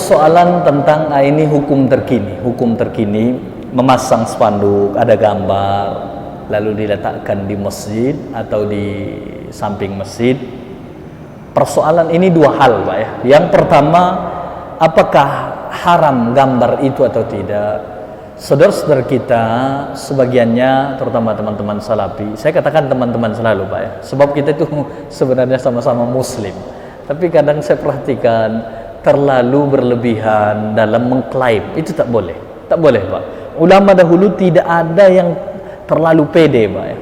persoalan tentang ini hukum terkini memasang spanduk ada gambar lalu diletakkan di masjid atau di samping masjid. Persoalan ini dua hal, Pak ya. Yang pertama, apakah haram gambar itu atau tidak? Saudara-saudara kita sebagiannya, terutama teman-teman salafi, saya katakan teman-teman selalu, Pak ya, sebab kita itu sebenarnya sama-sama muslim, tapi kadang saya perhatikan terlalu berlebihan dalam mengklaim. Itu tak boleh, Pak. Ulama dahulu tidak ada yang terlalu pede, Pak ya.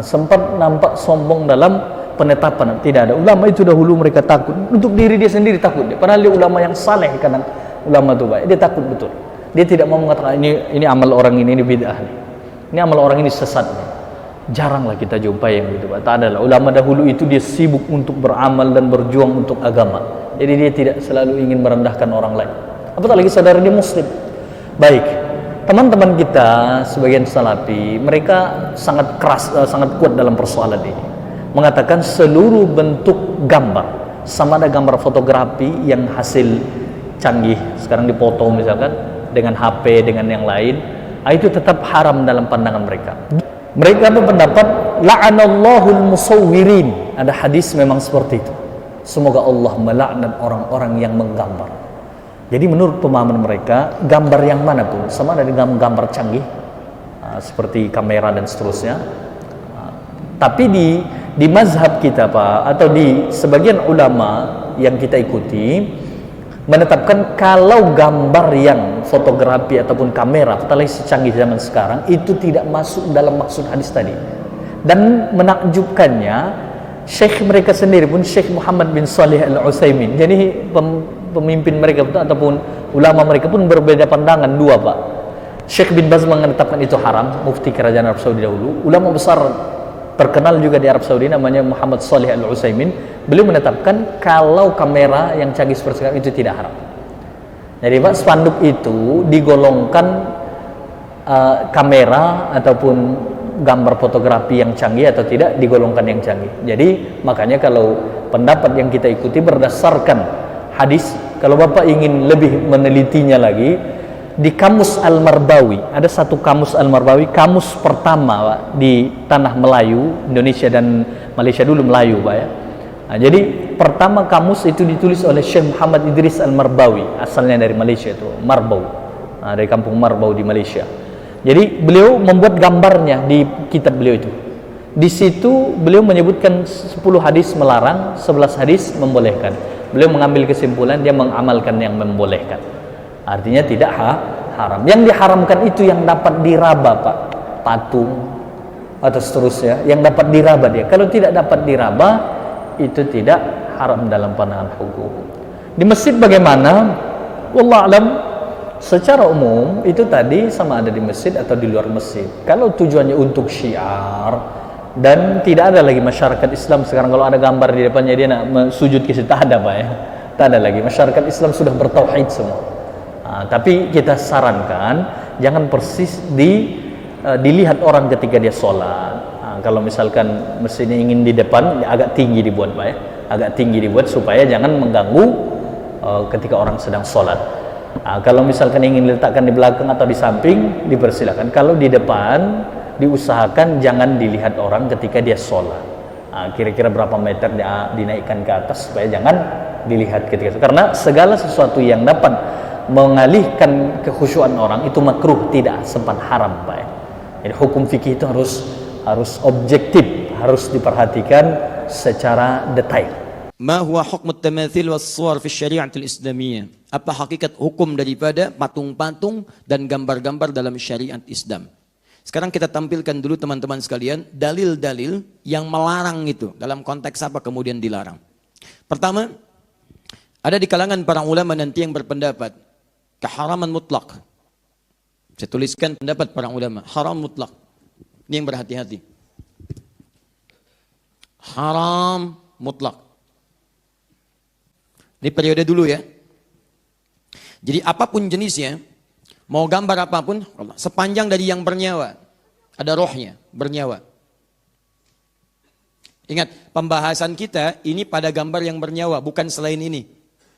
Sempat nampak sombong dalam penetapan, tidak ada. Ulama itu dahulu mereka takut untuk diri dia sendiri, takut dia. Padahal dia ulama yang saleh, kadang ulama itu, Pak, dia takut betul. Dia tidak mau mengatakan ini amal orang ini bid'ah nih, ini amal orang ini sesat nih. Jaranglah kita jumpa yang gitu, Pak. Tak adalah. Ulama dahulu itu dia sibuk untuk beramal dan berjuang untuk agama. Jadi dia tidak selalu ingin merendahkan orang lain. Apatah lagi saudara dia muslim. Baik, teman-teman kita sebagian salafi, mereka sangat keras, sangat kuat dalam persoalan ini. Mengatakan seluruh bentuk gambar, sama ada gambar fotografi yang hasil canggih, sekarang dipoto misalkan dengan HP, dengan yang lain, itu tetap haram dalam pandangan mereka. Mereka berpendapat la'anallahul musawwirin. Ada hadis memang seperti itu. Semoga Allah melaknat orang-orang yang menggambar. Jadi menurut pemahaman mereka, gambar yang mana pun, sama ada dengan gambar canggih, seperti kamera dan seterusnya. Tapi di mazhab kita, Pak, atau di sebagian ulama yang kita ikuti, menetapkan kalau gambar yang fotografi ataupun kamera, apalagi secanggih zaman sekarang, itu tidak masuk dalam maksud hadis tadi. Dan menakjubkannya, Syekh mereka sendiri pun, Syekh Muhammad bin Shalih Al-Utsaimin, jadi pemimpin mereka ataupun ulama mereka pun berbeda pandangan dua, Pak. Syekh bin Baz menetapkan itu haram, mufti kerajaan Arab Saudi dahulu. Ulama besar terkenal juga di Arab Saudi namanya Muhammad Shalih Al-Utsaimin, beliau menetapkan kalau kamera yang canggih seperti sekarang itu tidak haram. Jadi, Pak, spanduk itu digolongkan kamera ataupun gambar fotografi yang canggih atau tidak digolongkan yang canggih. Jadi makanya kalau pendapat yang kita ikuti berdasarkan hadis, kalau Bapak ingin lebih menelitinya lagi, di Kamus Al-Marbawi, ada satu Kamus Al-Marbawi, kamus pertama, Pak, di tanah Melayu, Indonesia dan Malaysia dulu Melayu, Pak ya. Nah, jadi pertama kamus itu ditulis oleh Syekh Muhammad Idris Al-Marbawi, asalnya dari Malaysia itu, Marbau, dari kampung Marbau di Malaysia. Jadi beliau membuat gambarnya di kitab beliau itu. Di situ beliau menyebutkan 10 hadis melarang, 11 hadis membolehkan. Beliau mengambil kesimpulan, dia mengamalkan yang membolehkan. Artinya tidak haram. Yang diharamkan itu yang dapat diraba, Pak, patung atau seterusnya, yang dapat diraba dia. Kalau tidak dapat diraba, itu tidak haram dalam pandangan hukum. Di masjid bagaimana? Wallahu a'lam. Secara umum itu tadi sama ada di masjid atau di luar masjid. Kalau tujuannya untuk syiar dan tidak ada lagi masyarakat Islam sekarang kalau ada gambar di depannya dia nak sujud ke situ, tak ada, Pak ya. Tak ada lagi. Masyarakat Islam sudah bertauhid semua. Tapi kita sarankan jangan persis dilihat orang ketika dia sholat. Kalau misalkan masjidnya ingin di depan, agak tinggi dibuat, Pak ya. Agak tinggi dibuat supaya jangan mengganggu ketika orang sedang sholat. Kalau misalkan ingin diletakkan di belakang atau di samping, dipersilakan. Kalau di depan, diusahakan jangan dilihat orang ketika dia sholat. Kira-kira berapa meter dia dinaikkan ke atas supaya jangan dilihat ketika itu. Karena segala sesuatu yang dapat mengalihkan kekhusyuan orang itu makruh, tidak sempat haram, Pak. Jadi hukum fikih itu harus objektif, harus diperhatikan secara detail. Ma huwa hukm at-tamathil was-suwar fi syari'atil islamiyah? Apa hakikat hukum daripada patung-patung dan gambar-gambar dalam syariat Islam? Sekarang kita tampilkan dulu teman-teman sekalian dalil-dalil yang melarang itu. Dalam konteks apa kemudian dilarang? Pertama, ada di kalangan para ulama nanti yang berpendapat keharaman mutlak. Saya tuliskan pendapat para ulama, haram mutlak. Ini yang berhati-hati. Haram mutlak. Ini periode dulu ya. Jadi apapun jenisnya, mau gambar apapun, sepanjang dari yang bernyawa, ada rohnya, bernyawa. Ingat, pembahasan kita ini pada gambar yang bernyawa, bukan selain ini.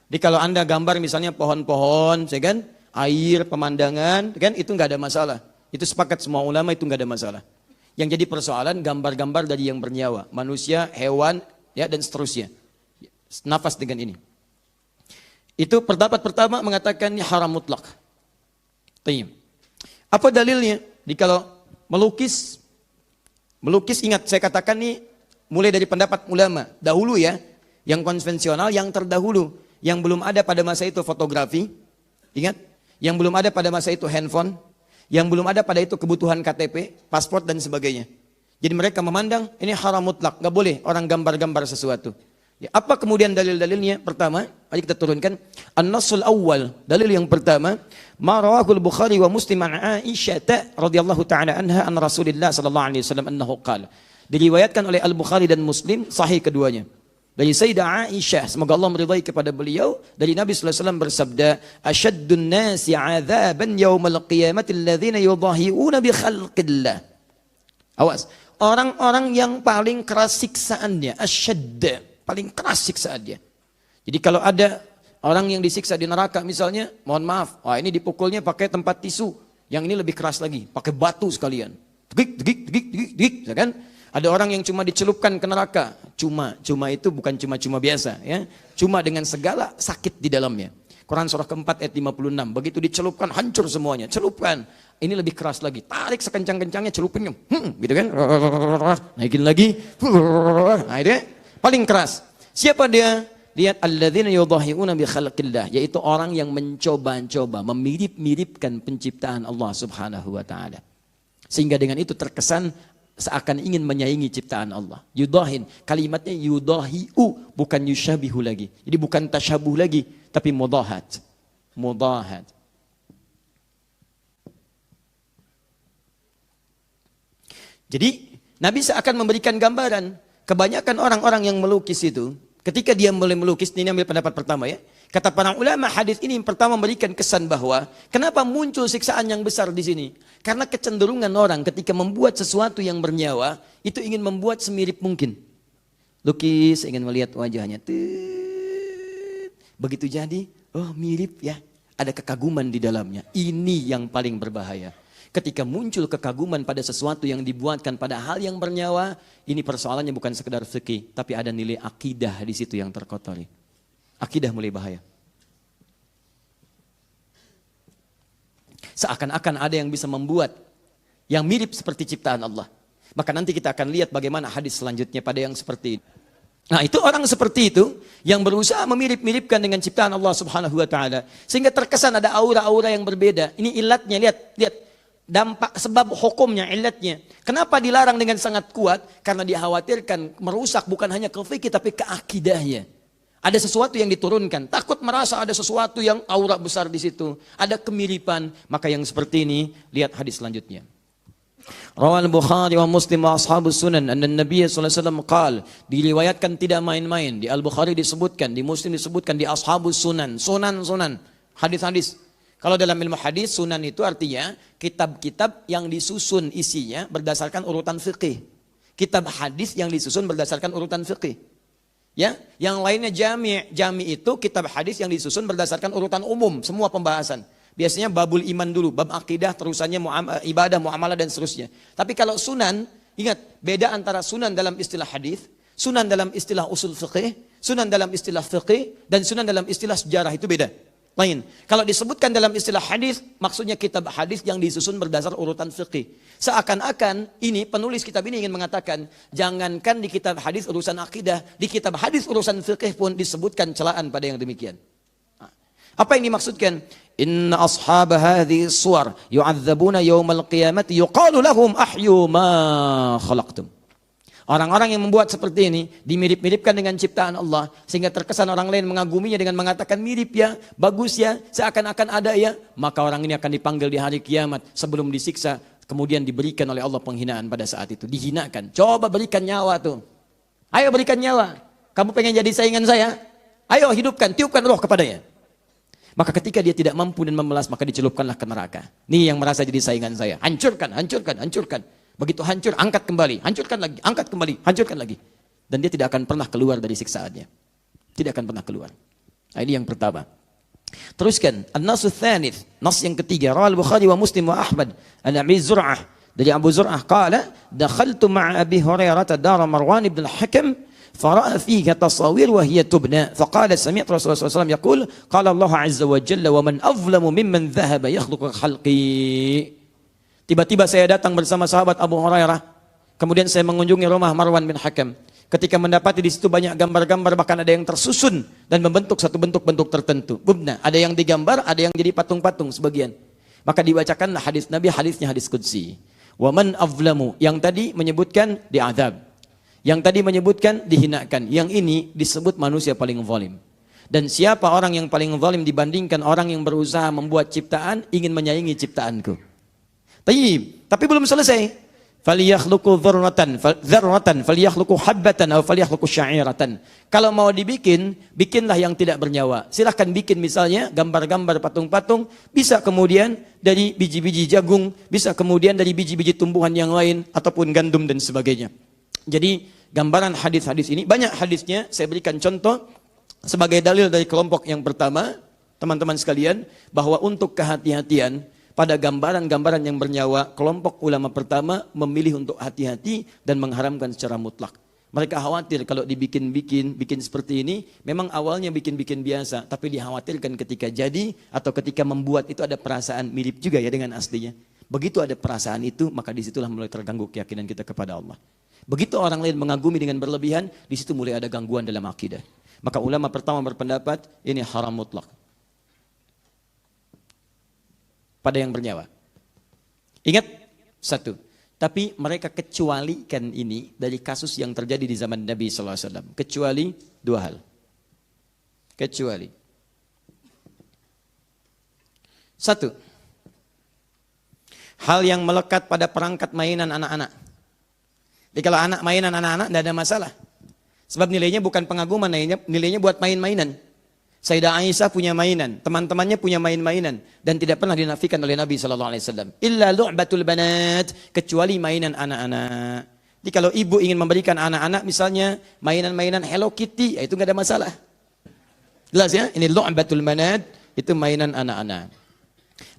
Jadi kalau Anda gambar misalnya pohon-pohon, ya kan, air, pemandangan, kan itu nggak ada masalah. Itu sepakat semua ulama, itu nggak ada masalah. Yang jadi persoalan gambar-gambar dari yang bernyawa, manusia, hewan, ya dan seterusnya. Nafas dengan ini. Itu pendapat pertama mengatakan ini haram mutlak. Tayyib. Apa dalilnya? Jadi kalau melukis ingat saya katakan nih mulai dari pendapat ulama dahulu ya, yang konvensional, yang terdahulu, yang belum ada pada masa itu fotografi, ingat, yang belum ada pada masa itu handphone, yang belum ada pada itu kebutuhan KTP, paspor dan sebagainya. Jadi mereka memandang ini haram mutlak, nggak boleh orang gambar-gambar sesuatu. Ya, apa kemudian dalil-dalilnya? Pertama, mari kita turunkan an-nassul awal. Dalil yang pertama, ma rawahul Bukhari wa Muslim an Aisyah radhiyallahu taala anha an Rasulillah sallallahu alaihi wasallam annahu qala. Diriwayatkan oleh Al-Bukhari dan Muslim, sahih keduanya. Dari Sayyidah Aisyah, semoga Allah meridai kepada beliau, dari Nabi sallallahu alaihi wasallam bersabda, "Asyaddun nasi 'adzaban yaumal qiyamati alladzina yudahiuna bi khalqillah." Awas, orang-orang yang paling keras siksaannya, asyadda, paling keras siksaannya. Jadi kalau ada orang yang disiksa di neraka misalnya, mohon maaf, wah ini dipukulnya pakai tempat tisu, yang ini lebih keras lagi, pakai batu sekalian. Degik, ya kan? Ada orang yang cuma dicelupkan ke neraka, cuma itu bukan cuma biasa, ya. Cuma dengan segala sakit di dalamnya. Quran surah keempat ayat 56, begitu dicelupkan hancur semuanya, celupkan. Ini lebih keras lagi, tarik sekencang-kencangnya, celupin, gitu kan? Naikin lagi, nah itu paling keras. Siapa dia? Lihat alladzina yudahiuna bi khalqillah, yaitu orang yang mencoba-coba memirip-miripkan penciptaan Allah Subhanahu wa taala. Sehingga dengan itu terkesan seakan ingin menyaingi ciptaan Allah. Yudahin, kalimatnya yudahiu, bukan yushabihu lagi. Jadi bukan tasyabuh lagi, tapi mudahat. Mudahat. Jadi Nabi seakan memberikan gambaran. Kebanyakan orang-orang yang melukis itu, ketika dia mulai melukis, ini ambil pendapat pertama ya. Kata para ulama, hadis ini yang pertama memberikan kesan bahwa kenapa muncul siksaan yang besar di sini? Karena kecenderungan orang ketika membuat sesuatu yang bernyawa, itu ingin membuat semirip mungkin. Lukis, ingin melihat wajahnya. Begitu jadi, oh mirip ya. Ada kekaguman di dalamnya. Ini yang paling berbahaya. Ketika muncul kekaguman pada sesuatu yang dibuatkan pada hal yang bernyawa, ini persoalannya bukan sekedar fikih, tapi ada nilai akidah di situ yang terkotori. Akidah mulai bahaya. Seakan-akan ada yang bisa membuat yang mirip seperti ciptaan Allah. Maka nanti kita akan lihat bagaimana hadis selanjutnya pada yang seperti ini. Nah itu orang seperti itu yang berusaha memirip-miripkan dengan ciptaan Allah Subhanahu wa taala sehingga terkesan ada aura-aura yang berbeda. Ini ilatnya, lihat. Dampak sebab hukumnya, ilatnya. Kenapa dilarang dengan sangat kuat? Karena dikhawatirkan merusak bukan hanya ke fikih tapi ke akidahnya. Ada sesuatu yang diturunkan, takut merasa ada sesuatu yang aura besar di situ, ada kemiripan. Maka yang seperti ini, lihat hadis selanjutnya. Rawal Bukhari wa Muslim wa ashabus sunan anna Nabi sallallahu alaihi wasallam qala, diriwayatkan tidak main-main, di Al-Bukhari disebutkan, di Muslim disebutkan, di ashabus sunan, sunan, hadis-hadis. Kalau dalam ilmu hadis, sunan itu artinya kitab-kitab yang disusun isinya berdasarkan urutan fikih. Kitab hadis yang disusun berdasarkan urutan fikih. Ya, yang lainnya jami'. Jami' itu kitab hadis yang disusun berdasarkan urutan umum, semua pembahasan. Biasanya babul iman dulu, bab akidah, terusannya ibadah, muamalah dan seterusnya. Tapi kalau sunan, ingat beda antara sunan dalam istilah hadis, sunan dalam istilah usul fikih, sunan dalam istilah fikih dan sunan dalam istilah sejarah itu beda. Lain. Kalau disebutkan dalam istilah hadis, maksudnya kitab hadis yang disusun berdasar urutan fikih. Seakan-akan ini penulis kitab ini ingin mengatakan, jangankan di kitab hadis urusan akidah, di kitab hadis urusan fikih pun disebutkan celaan pada yang demikian. Apa yang dimaksudkan? Inna ashab hadhihi suwar yu'adzabuna yaumal qiyamati yuqalu lahum ahyu ma khalaqtum. Orang-orang yang membuat seperti ini dimirip-miripkan dengan ciptaan Allah sehingga terkesan orang lain mengaguminya dengan mengatakan mirip ya, bagus ya, seakan-akan ada ya, maka orang ini akan dipanggil di hari kiamat sebelum disiksa, kemudian diberikan oleh Allah penghinaan pada saat itu, dihinakan. Coba berikan nyawa tuh. Ayo berikan nyawa. Kamu pengen jadi saingan saya? Ayo hidupkan, tiupkan roh kepadanya. Maka ketika dia tidak mampu dan memelas, maka dicelupkanlah ke neraka. Ini yang merasa jadi saingan saya. Hancurkan. Begitu hancur, angkat kembali, hancurkan lagi, angkat kembali, hancurkan lagi. Dan dia tidak akan pernah keluar dari siksaannya. Tidak akan pernah keluar. Nah, ini yang pertama. Teruskan, an-nasu tsanits, nas yang ketiga, rawal Bukhari wa Muslim wa Ahmad, an Abi Zur'ah, dari Abu Zur'ah qala, dakhaltu ma'a Abi Hurairah dar Marwan ibn al-Hakam, fara'a fiha tasawir wa hiya tubna, faqala sami'tu Rasulullah sallallahu alaihi wasallam yaqul, qala Allah azza wa jalla wa man azlamu mimman dhahaba yakhluqu khalqi. Tiba-tiba saya datang bersama sahabat Abu Hurairah, kemudian saya mengunjungi rumah Marwan bin Hakam. Ketika mendapati di situ banyak gambar-gambar, bahkan ada yang tersusun dan membentuk satu bentuk-bentuk tertentu. Bubna, ada yang digambar, ada yang jadi patung-patung sebagian. Maka dibacakanlah hadis Nabi, hadisnya hadis qudsi. Wa man azlamu, yang tadi menyebutkan diazab. Yang tadi menyebutkan dihinakan. Yang ini disebut manusia paling zalim. Dan siapa orang yang paling zalim dibandingkan orang yang berusaha membuat ciptaan, ingin menyaingi ciptaanku. Tapi belum selesai. Falyakhluqu dzarratan falyakhluqu habbatan atau falyakhluqu sya'iratan. Kalau mau dibikin, bikinlah yang tidak bernyawa. Silahkan bikin misalnya gambar-gambar patung-patung, bisa kemudian dari biji-biji jagung, bisa kemudian dari biji-biji tumbuhan yang lain ataupun gandum dan sebagainya. Jadi gambaran hadis-hadis ini banyak hadisnya, saya berikan contoh sebagai dalil dari kelompok yang pertama, teman-teman sekalian, bahwa untuk kehati-hatian pada gambaran-gambaran yang bernyawa, kelompok ulama pertama memilih untuk hati-hati dan mengharamkan secara mutlak. Mereka khawatir kalau bikin seperti ini, memang awalnya bikin biasa, tapi dikhawatirkan ketika jadi atau ketika membuat itu ada perasaan mirip juga ya dengan aslinya. Begitu ada perasaan itu, maka disitulah mulai terganggu keyakinan kita kepada Allah. Begitu orang lain mengagumi dengan berlebihan, di situ mulai ada gangguan dalam akidah. Maka ulama pertama berpendapat ini haram mutlak pada yang bernyawa. Ingat satu, tapi mereka kecualikan ini dari kasus yang terjadi di zaman Nabi SAW. Kecuali dua hal. Kecuali satu, hal yang melekat pada perangkat mainan anak-anak. Jadi kalau anak mainan anak-anak tidak ada masalah. Sebab nilainya bukan pengaguman, nilainya buat main-mainan. Sayyidah Aisyah punya mainan, teman-temannya punya main-mainan, dan tidak pernah dinafikan oleh Nabi SAW. Illa lu'batul banat, kecuali mainan anak-anak. Jadi kalau ibu ingin memberikan anak-anak misalnya mainan-mainan Hello Kitty, ya itu nggak ada masalah. Jelas ya, ini lu'batul banat, itu mainan anak-anak.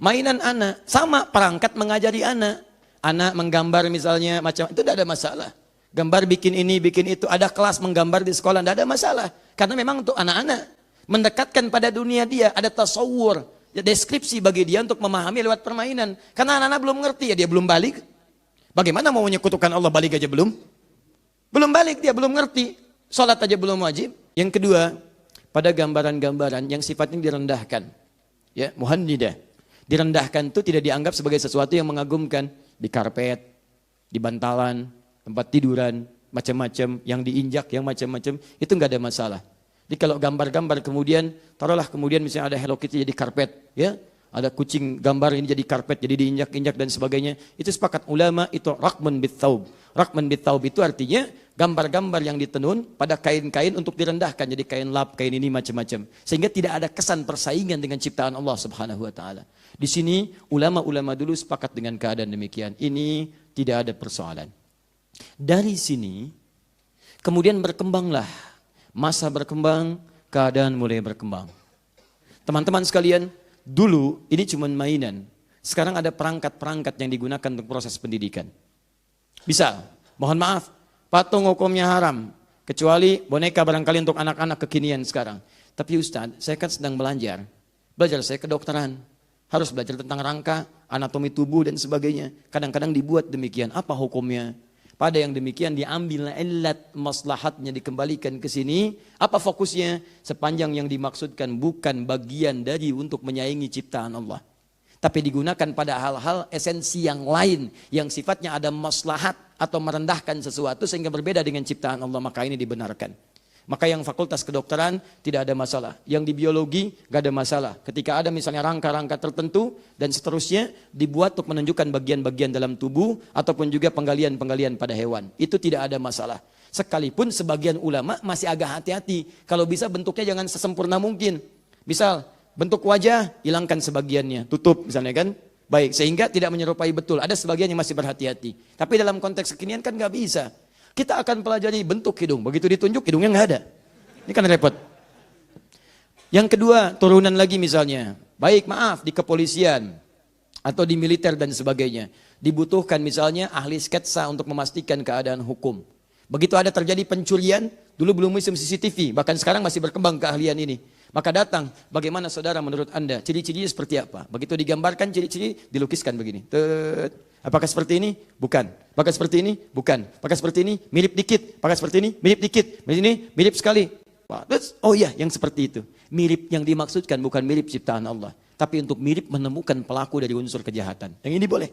Mainan anak, sama perangkat mengajari anak. Anak menggambar misalnya macam itu tidak ada masalah. Gambar bikin ini, bikin itu, ada kelas menggambar di sekolah, tidak ada masalah. Karena memang untuk anak-anak. Mendekatkan pada dunia dia, ada tasawur, deskripsi bagi dia untuk memahami lewat permainan. Karena anak-anak belum ngerti, ya dia belum balik. Bagaimana mau menyekutukan Allah, balik aja belum? Belum balik, dia belum ngerti. Salat aja belum wajib. Yang kedua, pada gambaran-gambaran yang sifatnya direndahkan. Ya, muhannidah. Direndahkan itu tidak dianggap sebagai sesuatu yang mengagumkan. Di karpet, di bantalan, tempat tiduran, macam-macam, yang diinjak, yang macam-macam, itu nggak ada masalah. Jadi kalau gambar-gambar kemudian, taruhlah kemudian misalnya ada Hello Kitty jadi karpet, ya, ada kucing gambar ini jadi karpet, jadi diinjak-injak dan sebagainya. Itu sepakat ulama itu rakman bit-thaub. Rakman bit-thaub itu artinya gambar-gambar yang ditenun pada kain-kain untuk direndahkan, jadi kain lap, kain ini macam-macam. Sehingga tidak ada kesan persaingan dengan ciptaan Allah Subhanahu wa taala. Di sini ulama-ulama dulu sepakat dengan keadaan demikian. Ini tidak ada persoalan. Dari sini kemudian berkembanglah, masa berkembang, keadaan mulai berkembang. Teman-teman sekalian, dulu ini cuma mainan. Sekarang ada perangkat-perangkat yang digunakan untuk proses pendidikan. Bisa, mohon maaf, patung hukumnya haram. Kecuali boneka barangkali untuk anak-anak kekinian sekarang. Tapi Ustaz, saya kan sedang belajar saya kedokteran. Harus belajar tentang rangka, anatomi tubuh dan sebagainya. Kadang-kadang dibuat demikian. Apa hukumnya? Pada yang demikian diambil illat maslahatnya, dikembalikan ke sini. Apa fokusnya? Sepanjang yang dimaksudkan bukan bagian dari untuk menyaingi ciptaan Allah. Tapi digunakan pada hal-hal esensi yang lain. Yang sifatnya ada maslahat atau merendahkan sesuatu sehingga berbeda dengan ciptaan Allah. Maka ini dibenarkan. Maka yang fakultas kedokteran tidak ada masalah. Yang di biologi gak ada masalah. Ketika ada misalnya rangka-rangka tertentu dan seterusnya dibuat untuk menunjukkan bagian-bagian dalam tubuh ataupun juga penggalian-penggalian pada hewan. Itu tidak ada masalah. Sekalipun sebagian ulama masih agak hati-hati. Kalau bisa bentuknya jangan sesempurna mungkin. Misal bentuk wajah hilangkan sebagiannya, tutup misalnya kan. Baik, sehingga tidak menyerupai betul. Ada sebagian yang masih berhati-hati. Tapi dalam konteks kekinian kan gak bisa. Kita akan pelajari bentuk hidung. Begitu ditunjuk hidungnya nggak ada. Ini kan repot. Yang kedua, turunan lagi misalnya. Baik, maaf, di kepolisian atau di militer dan sebagainya. Dibutuhkan misalnya ahli sketsa untuk memastikan keadaan hukum. Begitu ada terjadi pencurian, dulu belum musim CCTV, bahkan sekarang masih berkembang keahlian ini. Maka datang, bagaimana saudara menurut Anda? Ciri-cirinya seperti apa? Begitu digambarkan ciri-ciri, dilukiskan begini. Apakah seperti ini? Bukan. Apakah seperti ini? Bukan. Apakah seperti ini? Mirip dikit. Apakah seperti ini? Mirip dikit. Ini mirip sekali. Oh iya, yang seperti itu. Mirip yang dimaksudkan bukan mirip ciptaan Allah. Tapi untuk mirip menemukan pelaku dari unsur kejahatan. Yang ini boleh.